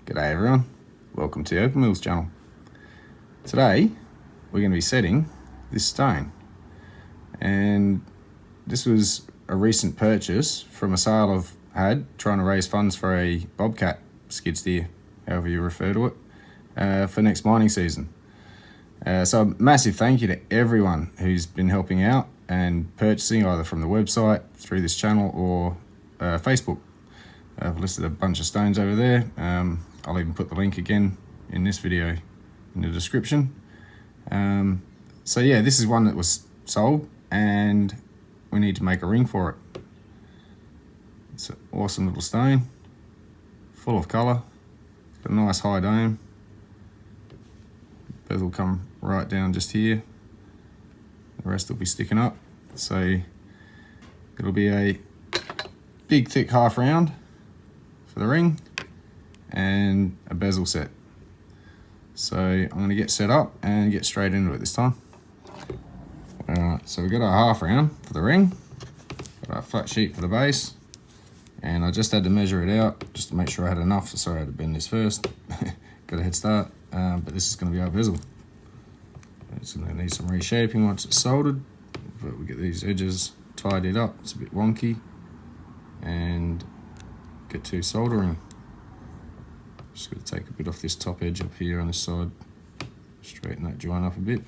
G'day everyone, welcome to Opal's channel. Today we're going to be setting this stone, and this was a recent purchase from a sale I've had trying to raise funds for a bobcat skid steer, however you refer to it, for next mining season. So a massive thank you to everyone who's been helping out and purchasing either from the website, through this channel, or Facebook. I've listed a bunch of stones over there. I'll even put the link again in this video in the description. So yeah, this is one that was sold and we need to make a ring for it. It's an awesome little stone, full of colour, got a nice high dome. Bezel will come right down just here. The rest will be sticking up. So it'll be a big thick half round for the ring and a bezel set. So I'm going to get set up and get straight into it this time. Alright, so we've got our half round for the ring, got our flat sheet for the base, and I just had to measure it out just to make sure I had enough. So sorry I had to bend this first. Got a head start, but this is going to be our bezel. It's going to need some reshaping once it's soldered, but we get these edges tidied up. It's a bit wonky, and get to soldering. Just got to take a bit off this top edge up here on this side, straighten that joint up a bit.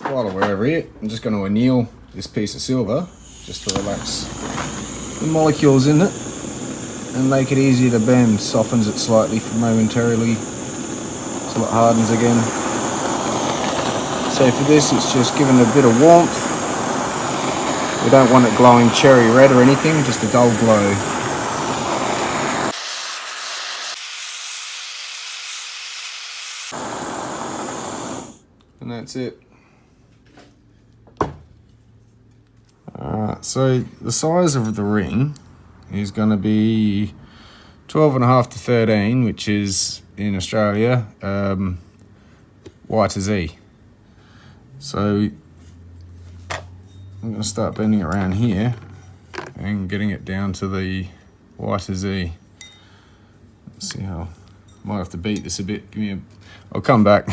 While we're over here, I'm just going to anneal this piece of silver just to relax the molecules in it and make it easier to bend. Softens it slightly for momentarily till it hardens again. So for this, it's just giving it a bit of warmth. We don't want it glowing cherry red or anything, just a dull glow. And that's it. So the size of the ring is going to be 12.5 to 13, which is in Australia Y to Z. So I'm going to start bending it around here and getting it down to the Y to Z. Let's see how, might have to beat this a bit. I'll come back.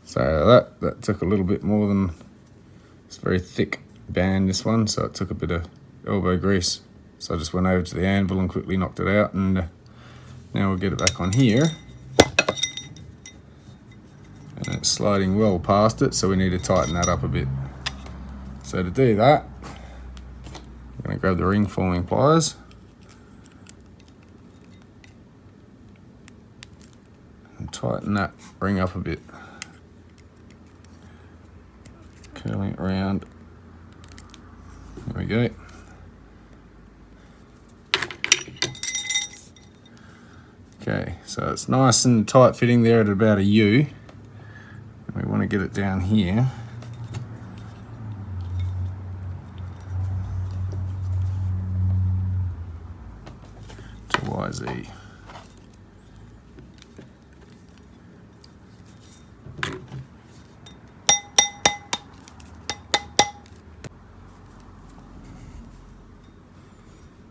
So that took a little bit more than, it's very thick band, this one, so it took a bit of elbow grease. So I just went over to the anvil and quickly knocked it out, and now we'll get it back on here. And it's sliding well past it, so we need to tighten that up a bit. So to do that, I'm going to grab the ring forming pliers and tighten that ring up a bit, curling it around. There we go. Okay, so it's nice and tight fitting there at about a U. And we want to get it down here. To YZ.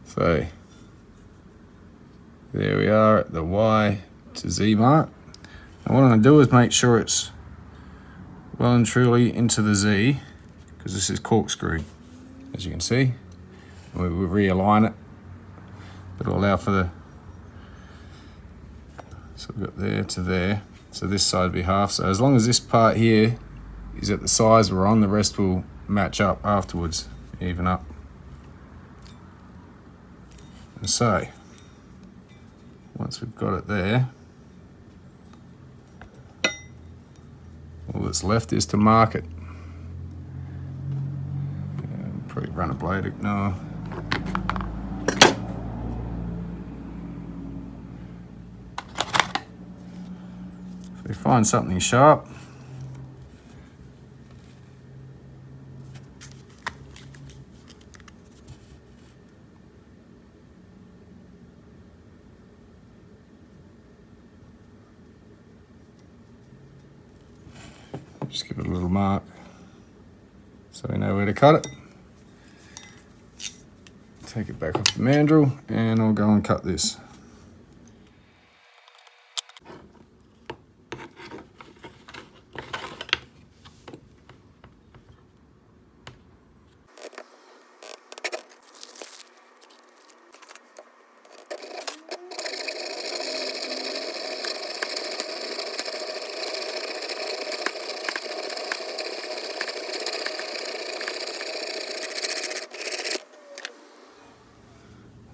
So There we are at the Y to Z mark. And what I'm going to do is make sure it's well and truly into the Z, because this is corkscrew, as you can see. We realign it, but it'll allow for the, so we've got there to there. So this side will be half. So as long as this part here is at the size we're on, the rest will match up afterwards, even up. And so, once we've got it there, all that's left is to mark it. Probably run a blade, no. So we find something sharp. Just give it a little mark so we know where to cut it. Take it back off the mandrel and I'll go and cut this.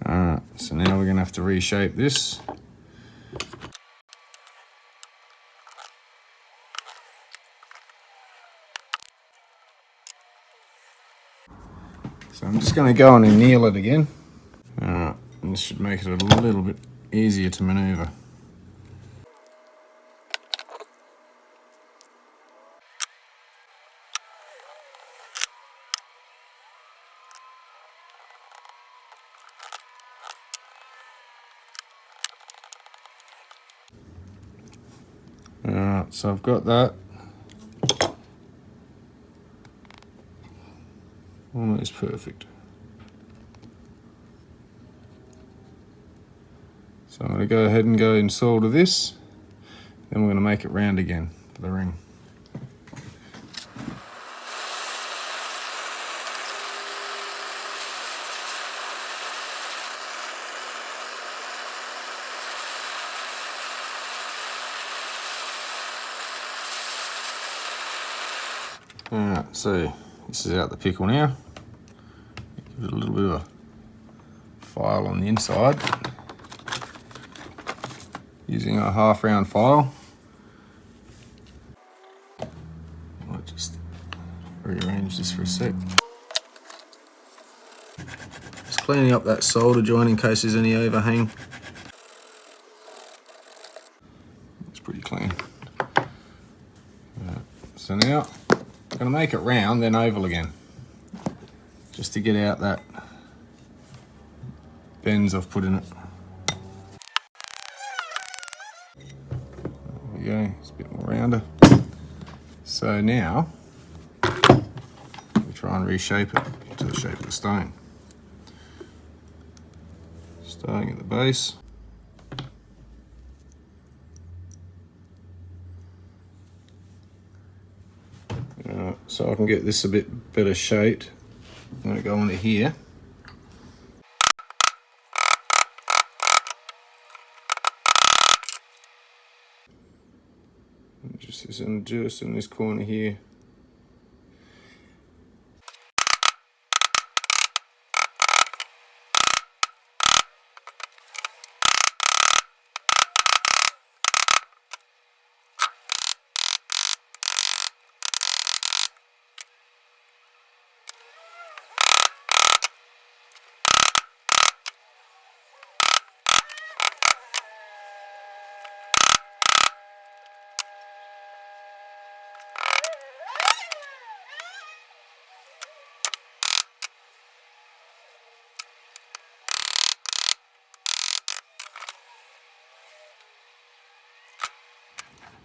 Alright, so now we're going to have to reshape this. So I'm just going to go on and kneel it again. Alright, and this should make it a little bit easier to manoeuvre. Alright, so I've got that. Almost perfect. So I'm going to go ahead and go and solder this. Then we're going to make it round again for the ring. Alright, so this is out the pickle now. Give it a little bit of a file on the inside. Using a half round file. Might just rearrange this for a sec. Just cleaning up that solder joint in case there's any overhang. It's pretty clean. Right, so now I'm going to make it round, then oval again, just to get out that bends I've put in it. There we go, it's a bit more rounder. So now we try and reshape it to the shape of the stone. Starting at the base. So I can get this a bit better shaped. I'm going to go onto here. And just in this corner here.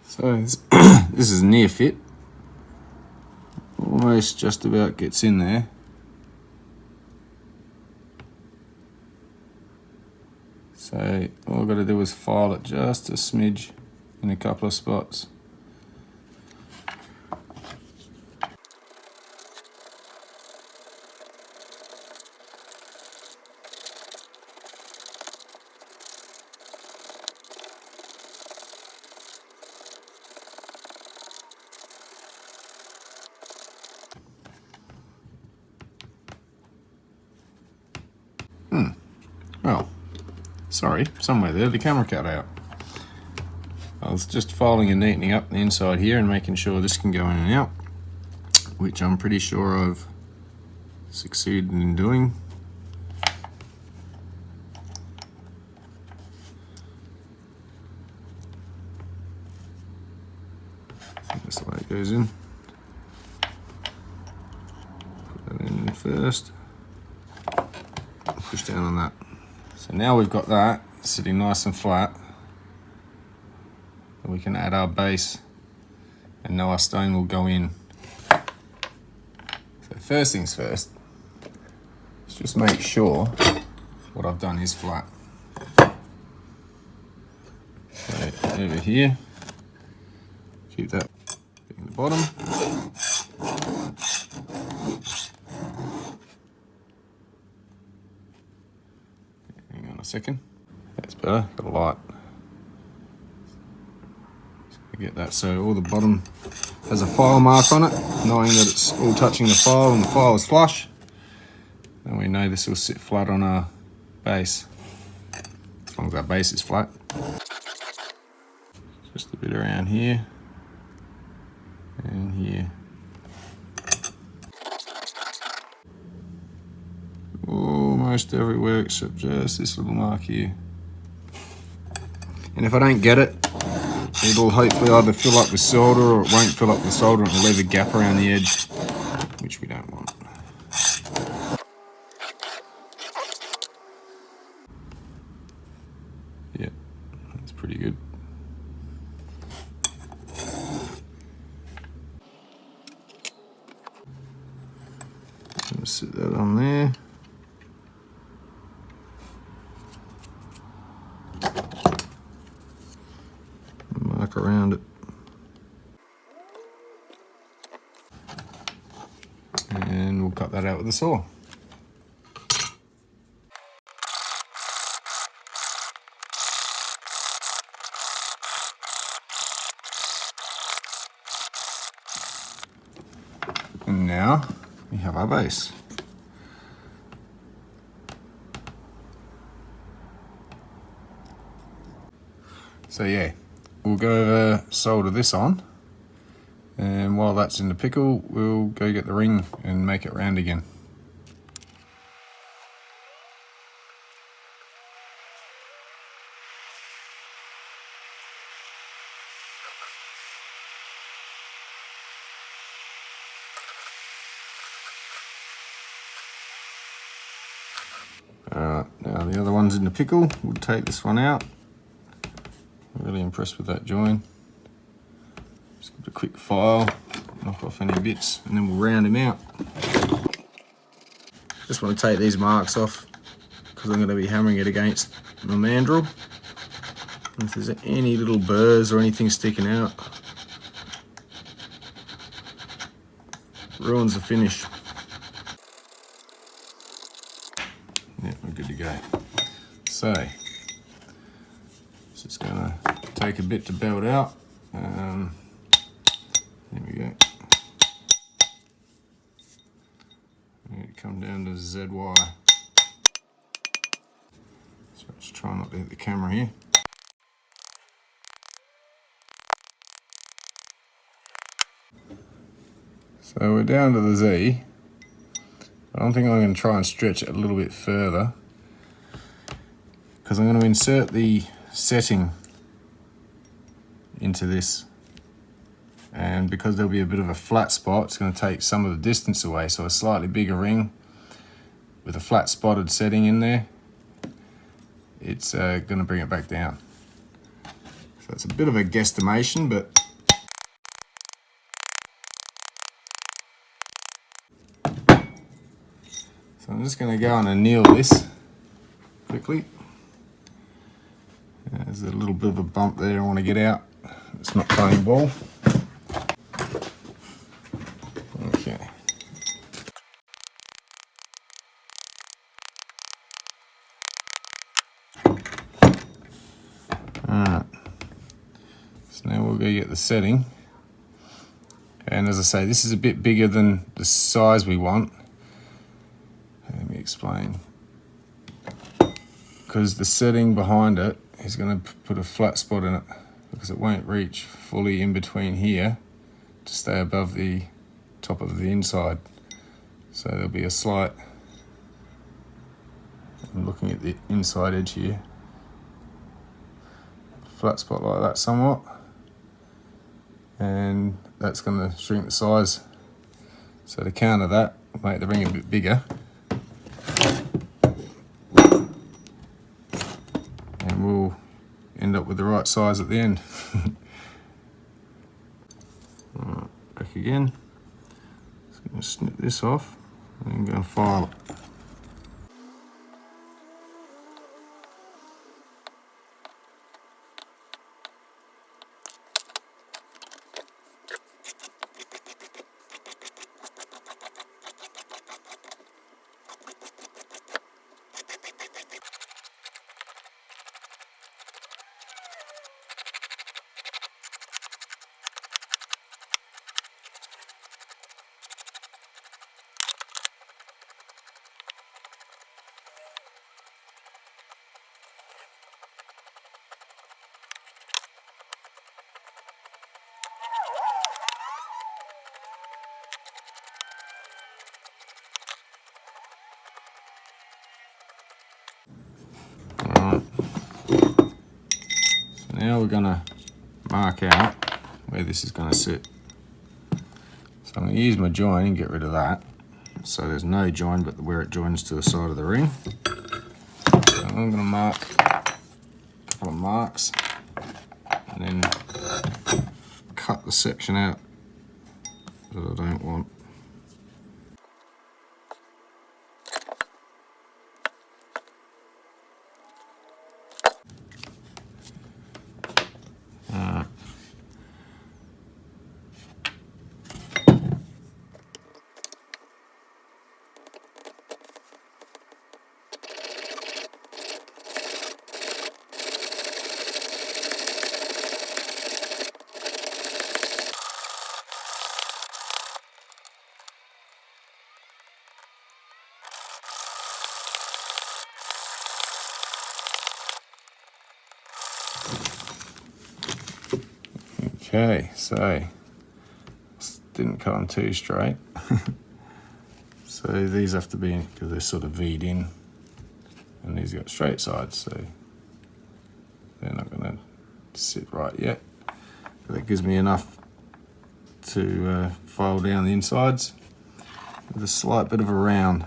So this is near fit. Almost just about gets in there. So all I've got to do is file it just a smidge in a couple of spots. Well, sorry, somewhere there the camera cut out. I was just filing and neatening up the inside here and making sure this can go in and out, which I'm pretty sure I've succeeded in doing. I think that's the way it goes in. Put that in first. Push down on that. So now we've got that sitting nice and flat, we can add our base and now our stone will go in. So first things first, let's just make sure what I've done is flat. So over here, keep that in the bottom. Hang on a second, that's better, got a light. Get that so all the bottom has a file mark on it, knowing that it's all touching the file and the file is flush. And we know this will sit flat on our base, as long as our base is flat. Just a bit around here and here. Almost everywhere except just this little mark here. And if I don't get it, it'll hopefully either fill up with solder or it won't fill up with solder and it'll leave a gap around the edge, which we don't want. Yeah, that's pretty good. Just sit that on there. Mark around it. And we'll cut that out with the saw. And now we have our base. So yeah, we'll go solder this on, and while that's in the pickle, we'll go get the ring and make it round again. Alright, now the other one's in the pickle, we'll take this one out. I'm really impressed with that join. Just give it a quick file, knock off any bits, and then we'll round him out. Just want to take these marks off because I'm going to be hammering it against my mandrel. And if there's any little burrs or anything sticking out, ruins the finish. Yeah, we're good to go. So, just going to take a bit to belt out. There we go. I need to come down to ZY. So let's try not to hit the camera here. So we're down to the Z. I don't think I'm going to try and stretch it a little bit further because I'm going to insert the setting into this, and because there'll be a bit of a flat spot, it's going to take some of the distance away. So a slightly bigger ring with a flat spotted setting in there, it's going to bring it back down. So it's a bit of a guesstimation, but so I'm just going to go and anneal this quickly. There's a little bit of a bump there I want to get out. It's not playing ball. Okay. Alright. So now we'll go get the setting. And as I say, this is a bit bigger than the size we want. Let me explain. Because the setting behind it is going to put a flat spot in it, because it won't reach fully in between here to stay above the top of the inside. So there'll be a slight, I'm looking at the inside edge here, flat spot like that somewhat, and that's going to shrink the size. So to counter that, make the ring a bit bigger, and we'll end up with the right size at the end. Alright, back again. So I'm going to snip this off and then go and file it. Alright, so now we're going to mark out where this is going to sit. So I'm going to use my join and get rid of that, so there's no join but where it joins to the side of the ring. So I'm going to mark a couple of marks and then cut the section out that I don't want. Okay, so didn't cut them too straight. So these have to be, because they're sort of V'd in, and these got straight sides, so they're not going to sit right yet. But that gives me enough to file down the insides with a slight bit of a round.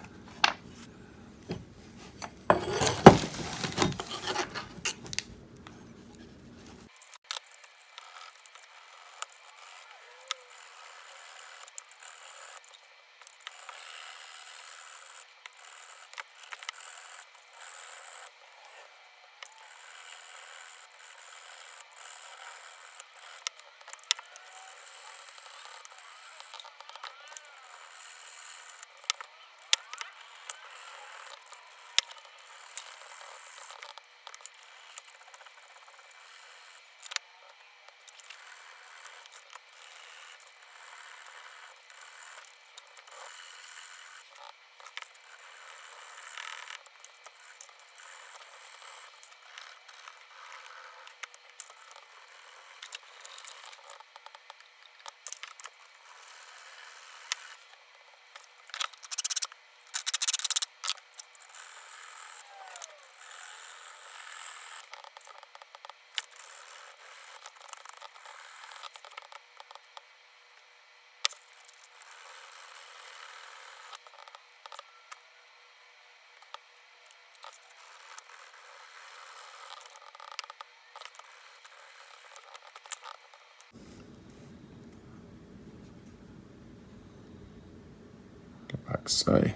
Like so.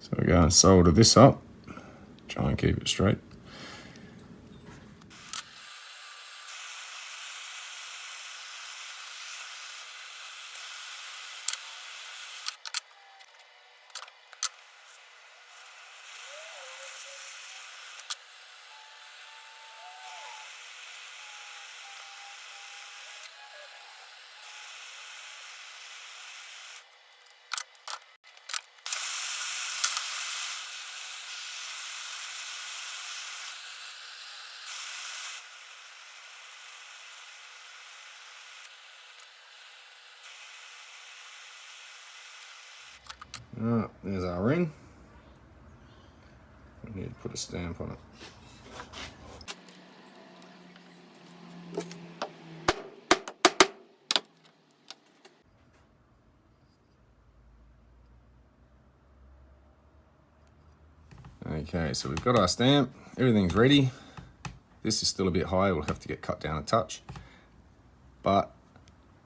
So we go and solder this up, try and keep it straight. Alright, there's our ring. We need to put a stamp on it. Okay, so we've got our stamp, everything's ready. This is still a bit high, we'll have to get cut down a touch. But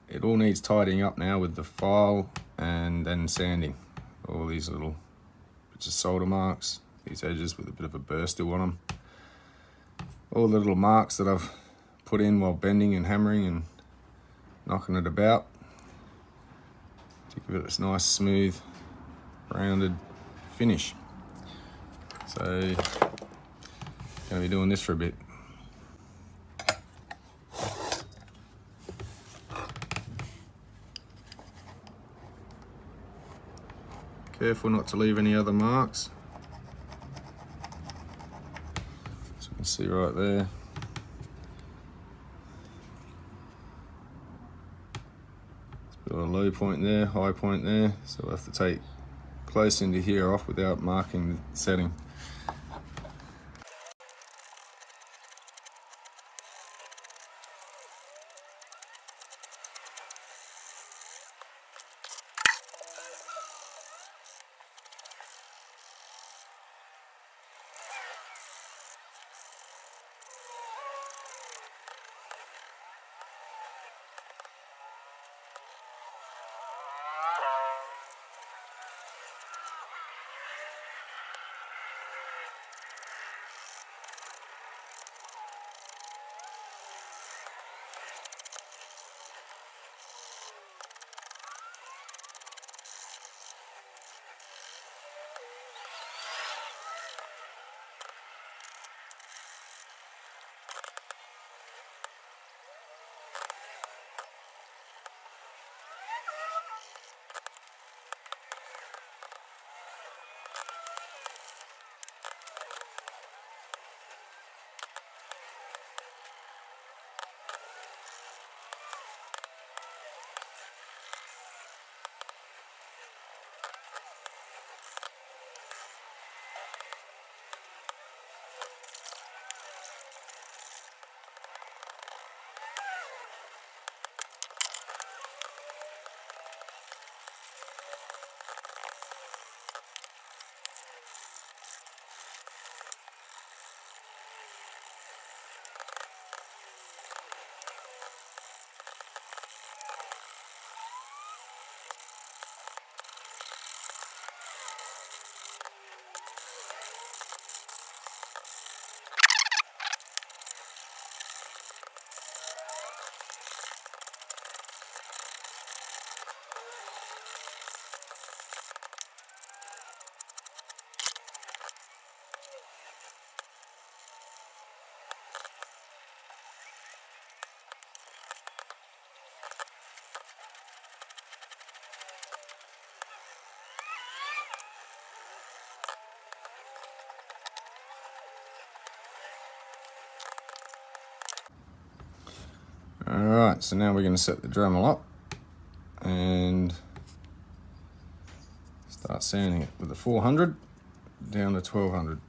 it all needs tidying up now with the file and then sanding. All these little bits of solder marks, these edges with a bit of a burr still on them. All the little marks that I've put in while bending and hammering and knocking it about to give it this nice, smooth, rounded finish. So, gonna be doing this for a bit. Careful not to leave any other marks. As you can see right there. Got a low point there, high point there, so we'll have to take close into here off without marking the setting. Alright, so now we're going to set the Dremel up and start sanding it with the 400 down to 1200.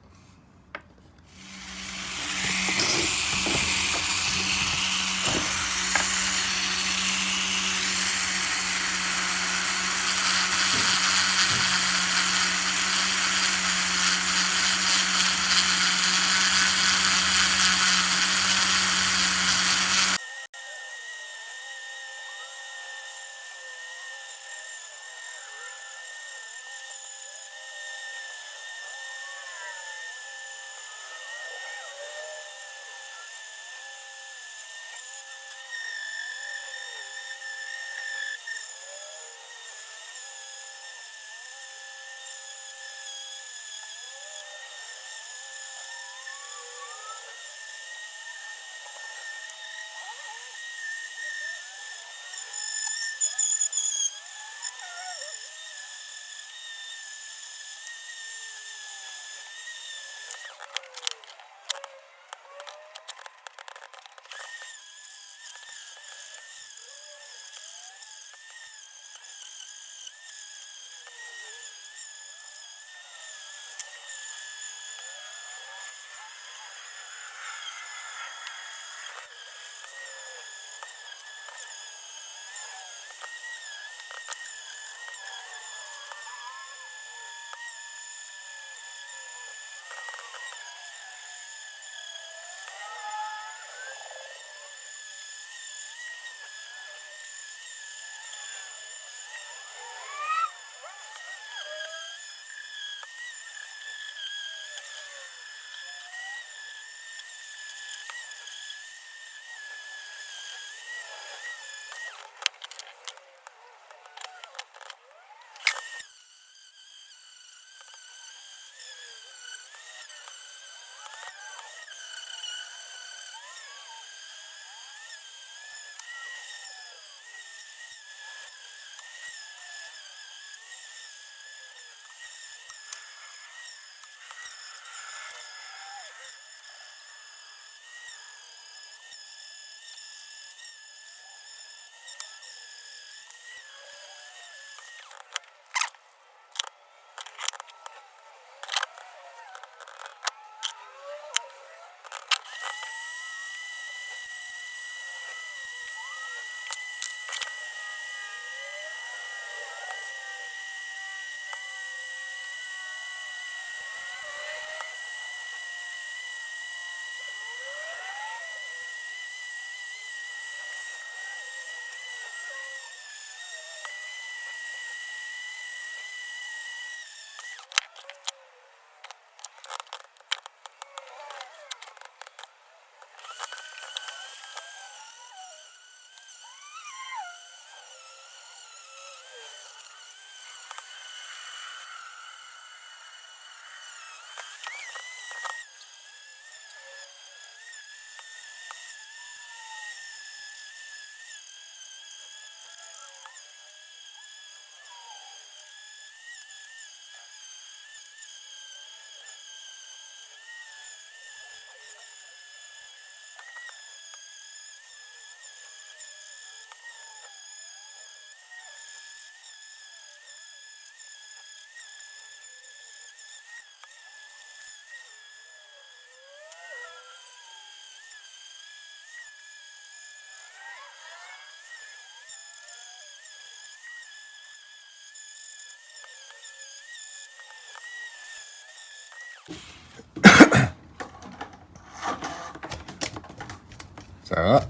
So,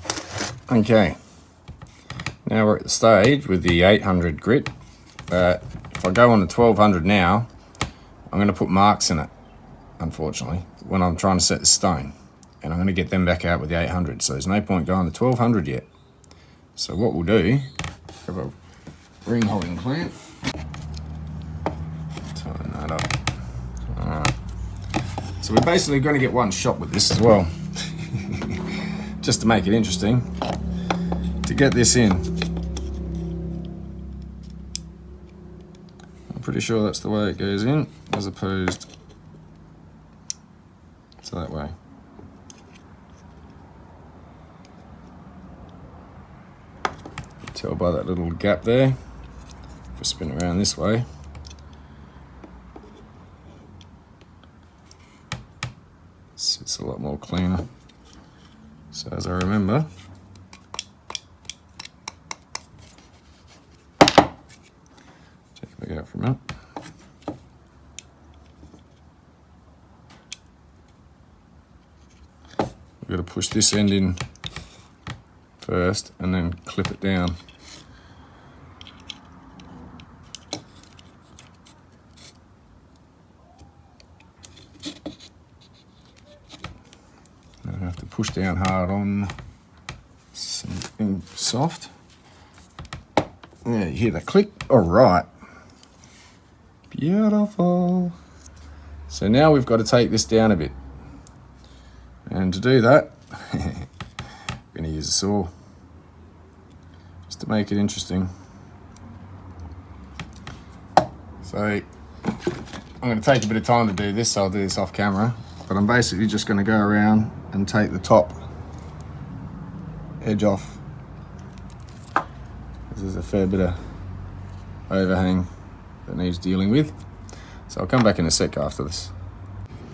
okay. Now we're at the stage with the 800 grit. If I go on the 1200 now, I'm going to put marks in it, unfortunately, when I'm trying to set the stone. And I'm going to get them back out with the 800. So there's no point going to 1200 yet. So what we'll do, have a ring holding clamp. Tighten that up. Alright. So we're basically going to get one shot with this as well. Just to make it interesting. To get this in. I'm pretty sure that's the way it goes in, as opposed to that way. Tell by that little gap there. If I spin around this way, it's a lot more cleaner. So as I remember, check it back out for a minute. We've got to push this end in first and then clip it down. I have to push down hard on something soft. Yeah, you hear the click? All right. Beautiful. So now we've got to take this down a bit. And to do that, I'm going to use a saw. Just to make it interesting. So I'm going to take a bit of time to do this, so I'll do this off camera. But I'm basically just going to go around and take the top edge off. There's a fair bit of overhang that needs dealing with. So I'll come back in a sec after this.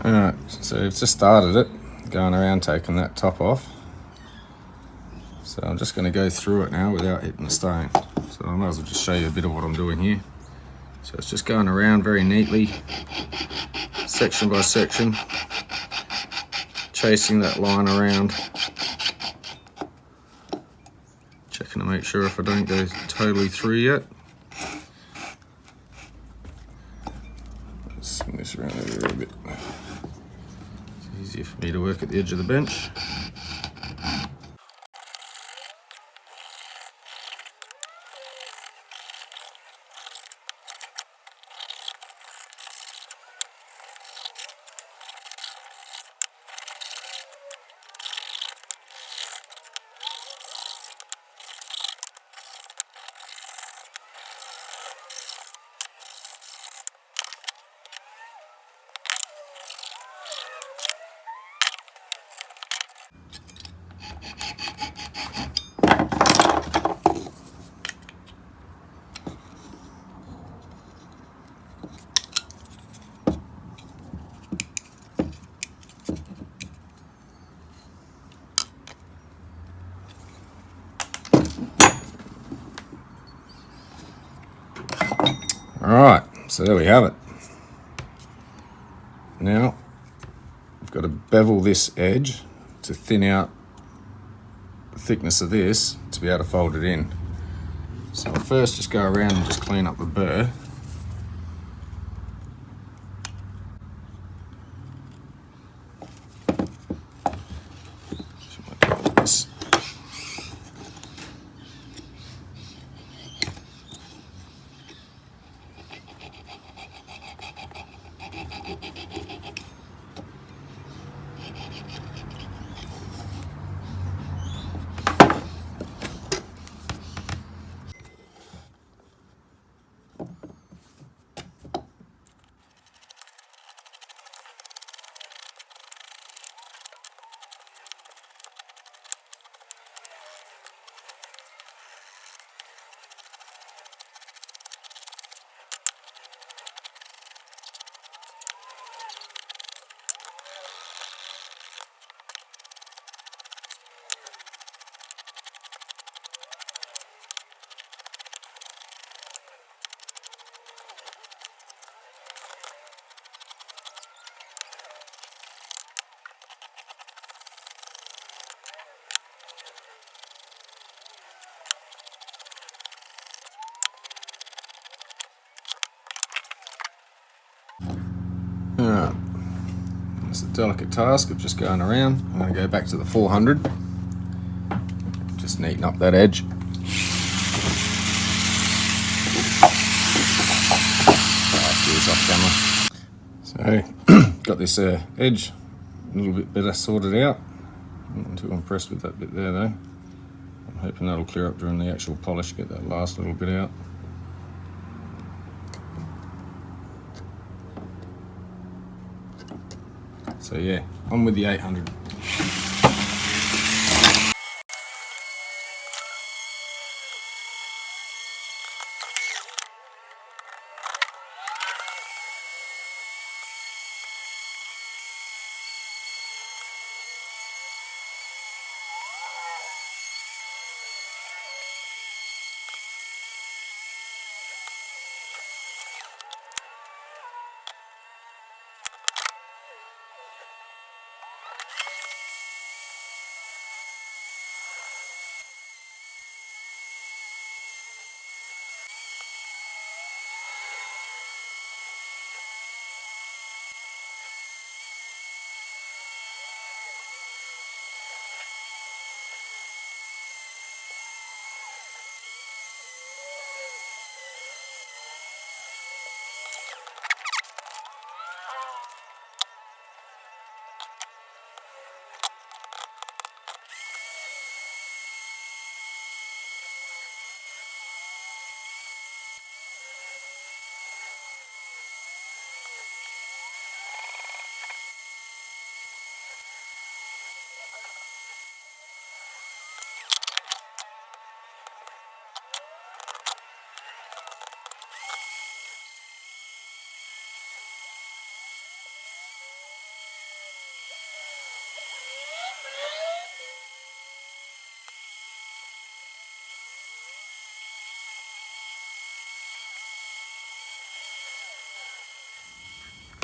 Alright, so I've just started it, going around taking that top off. So I'm just going to go through it now without hitting the stone. So I might as well just show you a bit of what I'm doing here. So it's just going around very neatly, section by section, chasing that line around, checking to make sure if I don't go totally through yet. Let's swing this around over a bit. It's easier for me to work at the edge of the bench. Alright, so there we have it. Now, I've got to bevel this edge to thin out the thickness of this to be able to fold it in. So I'll first just go around and just clean up the burr. Alright, it's a delicate task of just going around. I'm going to go back to the 400, just neaten up that edge. Off camera. So got this edge a little bit better sorted out. I'm not too impressed with that bit there though. I'm hoping that'll clear up during the actual polish, get that last little bit out. So yeah, on with the 800.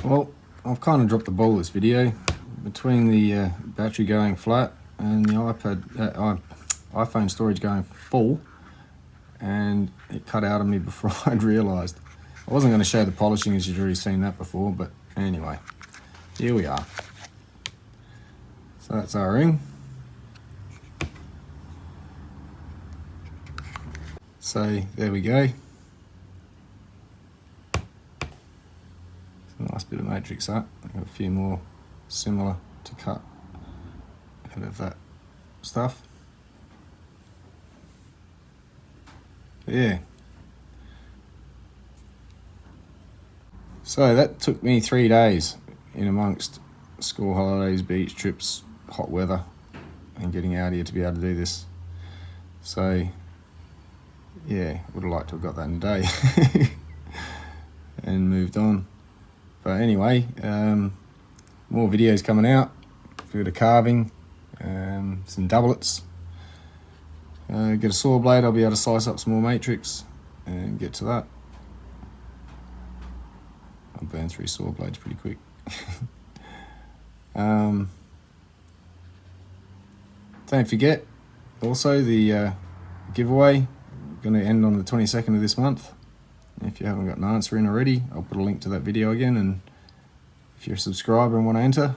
Well, I've kind of dropped the ball this video between the battery going flat and the iPhone storage going full, and it cut out of me before I'd realised. I wasn't going to show the polishing as you've already seen that before, but anyway, here we are. So that's our ring. So there we go. Nice bit of matrix that. I've got a few more similar to cut out of that stuff. But yeah. So that took me 3 days in amongst school holidays, beach trips, hot weather, and getting out here to be able to do this. So yeah, would have liked to have got that in a day and moved on. But anyway, more videos coming out, a bit of carving, some doublets. Get a saw blade, I'll be able to slice up some more matrix and get to that. I'll burn 3 saw blades pretty quick. Don't forget, also the giveaway, going to end on the 22nd of this month. If you haven't got an answer in already, I'll put a link to that video again, and if you're a subscriber and want to enter,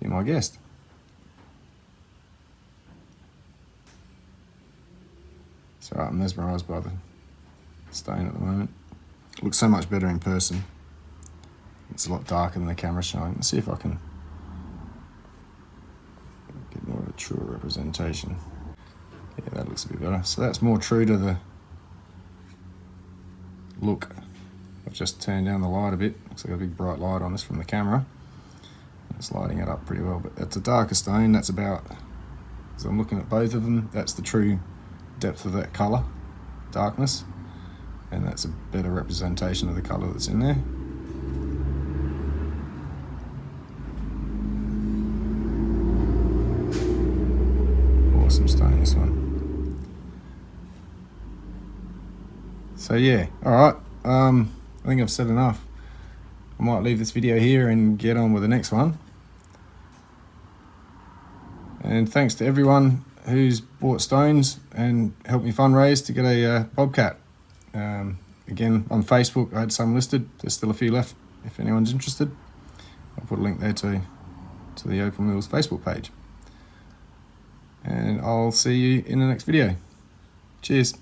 be my guest. So I'm mesmerised by the stain at the moment. It looks so much better in person. It's a lot darker than the camera showing. Let's see if I can get more of a truer representation. Yeah, that looks a bit better. So that's more true to the look. I've just turned down the light a bit. Looks like a big bright light on this from the camera. It's lighting it up pretty well, but that's a darker stone. That's about, as I'm looking at both of them, that's the true depth of that colour, darkness, and that's a better representation of the colour that's in there. Awesome stone, this one. So yeah, alright, I think I've said enough. I might leave this video here and get on with the next one. And thanks to everyone who's bought stones and helped me fundraise to get a bobcat. Again, on Facebook I had some listed, there's still a few left if anyone's interested. I'll put a link there to the Opal Mills Facebook page. And I'll see you in the next video. Cheers.